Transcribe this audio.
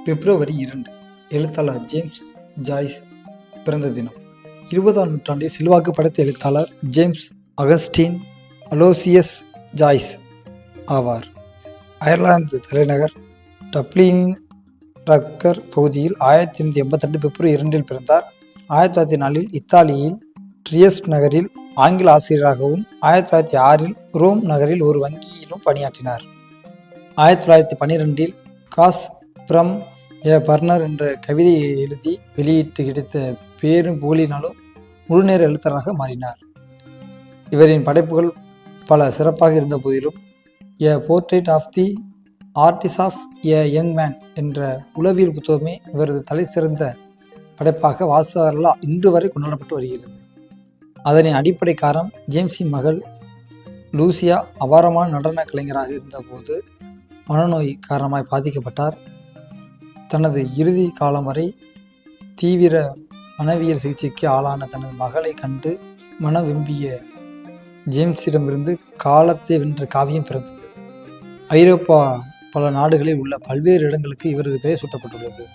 பிப்ரவரி 2 எழுத்தாளர் James Joyce பிறந்த தினம். 20ஆம் நூற்றாண்டில் செல்வாக்கு படைத்த எழுத்தாளர் ஜேம்ஸ் அகஸ்டின் அலோசியஸ் ஜாய்ஸ் ஆவார். அயர்லாந்து தலைநகர் டப்ளின் ரக்கர் பகுதியில் 1882 பிப்ரவரி 2 பிறந்தார். 1904 இத்தாலியில் ட்ரியஸ்ட் நகரில் ஆங்கில ஆசிரியராகவும் 1906 ரோம் நகரில் ஒரு வங்கியிலும் பணியாற்றினார். 1912 காஸ் ஃப்ரம் ஏ பர்னர் என்ற கவிதையை எழுதி வெளியிட்டு கிடைத்த பேரும் புகழினாலும் முழுநேர எழுத்தாளராக மாறினார். இவரின் படைப்புகள் பல சிறப்பாக இருந்த போதிலும் a portrait of the artist of a young man என்ற உளவியல் புத்தகமே இவரது தலை சிறந்த படைப்பாக வாசகர்களால் இன்று வரை கொண்டாடப்பட்டு வருகிறது. அதனின் அடிப்படை காரணம் ஜேம்ஸின் மகள் லூசியா அபாரமான நடன கலைஞராக இருந்தபோது மனநோய் காரணமாய் பாதிக்கப்பட்டார். தனது இறுதி காலம் வரை தீவிர மனவியல் சிகிச்சைக்கு ஆளான தனது மகளை கண்டு மனவெம்பிய ஜேம்ஸிடமிருந்து காலத்தை வென்ற காவியம் பிறந்தது. ஐரோப்பா பல நாடுகளில் உள்ள பல்வேறு இடங்களுக்கு இவரது பெயர் சூட்டப்பட்டுள்ளது.